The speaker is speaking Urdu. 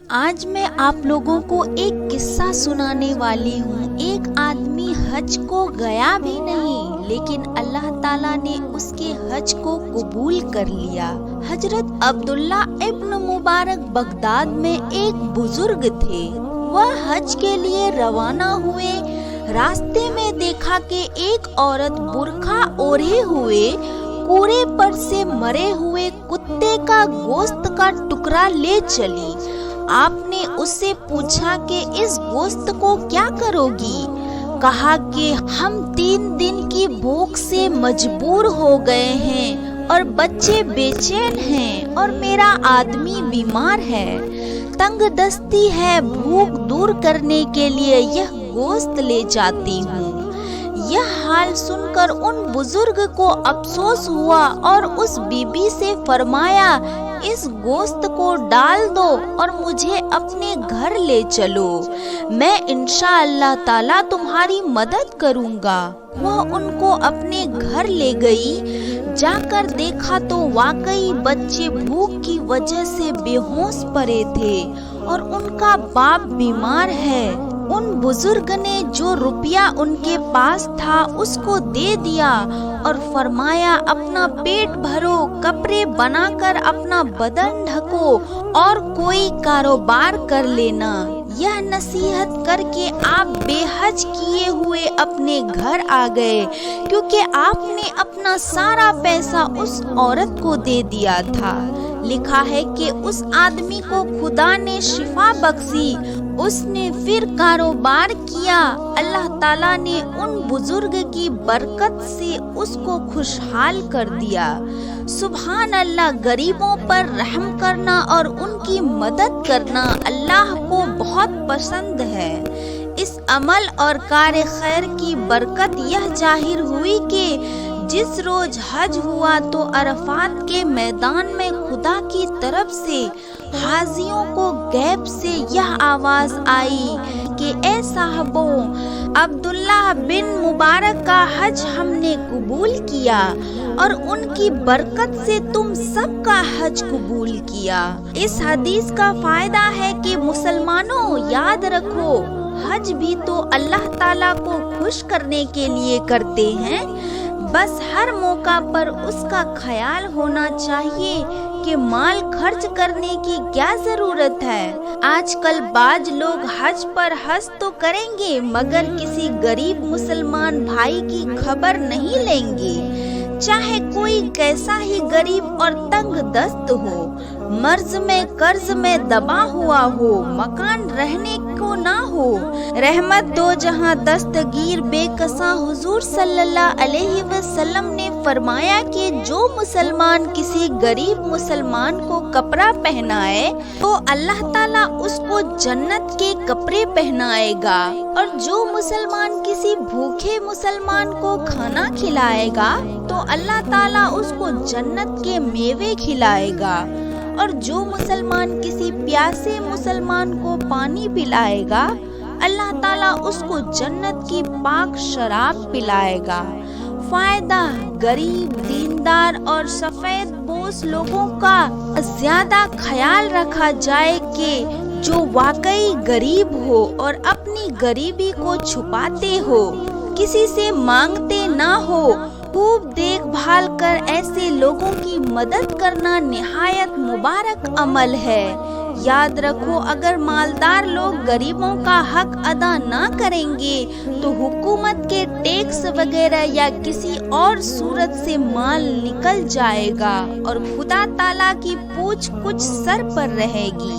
آج میں آپ لوگوں کو ایک قصہ سنانے والی ہوں۔ ایک آدمی حج کو گیا بھی نہیں، لیکن اللہ تعالیٰ نے اس کے حج کو قبول کر لیا۔ حضرت عبداللہ ابن مبارک بغداد میں ایک بزرگ تھے۔ وہ حج کے لیے روانہ ہوئے۔ راستے میں دیکھا کہ ایک عورت برقع اوڑھے ہوئے کوڑے پر سے مرے ہوئے کتے کا گوشت کا ٹکڑا لے چلی۔ آپ نے اس سے پوچھا کہ اس گوشت کو کیا کرو گی؟ کہا کہ ہم 3 دن کی بھوک سے مجبور ہو گئے ہیں اور بچے بے چین ہیں اور میرا آدمی بیمار ہے۔ تنگ دستی ہے، بھوک دور کرنے کے لیے یہ گوشت لے جاتی ہوں۔ یہ حال سن کر ان بزرگ کو افسوس ہوا اور اس بی بی سے فرمایا، اس گوشت کو ڈال دو اور مجھے اپنے گھر لے چلو، میں انشاءاللہ تعالی تمہاری مدد کروں گا۔ وہ ان کو اپنے گھر لے گئی۔ جا کر دیکھا تو واقعی بچے بھوک کی وجہ سے بے ہوش پڑے تھے اور ان کا باپ بیمار ہے۔ ان بزرگ نے جو روپیہ ان کے پاس تھا اس کو دے دیا اور فرمایا، اپنا پیٹ بھرو، کپڑے بنا کر اپنا بدن ڈھکو اور کوئی کاروبار کر لینا۔ یہ نصیحت کر کے آپ بے حج کیے ہوئے اپنے گھر آ گئے، کیونکہ آپ نے اپنا سارا پیسہ اس عورت کو دے دیا تھا۔ لکھا ہے کہ اس آدمی کو خدا نے شفا بخشی، اس نے پھر کاروبار کیا۔ اللہ تعالیٰ نے ان بزرگ کی برکت سے اس کو خوشحال کر دیا۔ سبحان اللہ، غریبوں پر رحم کرنا اور ان کی مدد کرنا اللہ کو بہت پسند ہے۔ اس عمل اور کار خیر کی برکت یہ ظاہر ہوئی کہ جس روز حج ہوا تو عرفات کے میدان میں خدا کی طرف سے حاجیوں کو غیب سے یہ آواز آئی کہ اے صاحبوں، عبداللہ بن مبارک کا حج ہم نے قبول کیا اور ان کی برکت سے تم سب کا حج قبول کیا۔ اس حدیث کا فائدہ ہے کہ مسلمانوں یاد رکھو، حج بھی تو اللہ تعالیٰ کو خوش کرنے کے لیے کرتے ہیں، بس ہر موقع پر اس کا خیال ہونا چاہیے کہ مال خرچ کرنے کی کیا ضرورت ہے۔ آج کل بعض لوگ حج پر حج تو کریں گے مگر کسی غریب مسلمان بھائی کی خبر نہیں لیں گے، چاہے کوئی کیسا ہی غریب اور تنگ دست ہو، مرض میں قرض میں دبا ہوا ہو، مکان رہنے کو نہ ہو۔ رحمت دو جہاں دستگیر بے کساں حضور صلی اللہ علیہ وسلم نے فرمایا کہ جو مسلمان کسی غریب مسلمان کو کپڑا پہنائے تو اللہ تعالیٰ اس کو جنت کے کپڑے پہنائے گا، اور جو مسلمان کسی بھوکے مسلمان کو کھانا کھلائے گا تو اللہ تعالیٰ اس کو جنت کے میوے کھلائے گا، اور جو مسلمان کسی پیاسے مسلمان کو پانی پلائے گا اللہ تعالیٰ اس کو جنت کی پاک شراب پلائے گا۔ فائدہ، غریب، دیندار اور سفید پوش لوگوں کا زیادہ خیال رکھا جائے کہ جو واقعی غریب ہو اور اپنی غریبی کو چھپاتے ہو، کسی سے مانگتے نہ ہو، خوب دیکھ بھال کر ایسے لوگوں کی مدد کرنا نہایت مبارک عمل ہے۔ یاد رکھو، اگر مالدار لوگ غریبوں کا حق ادا نہ کریں گے تو حکومت کے ٹیکس وغیرہ یا کسی اور صورت سے مال نکل جائے گا اور خدا تعالیٰ کی پوچھ کچھ سر پر رہے گی۔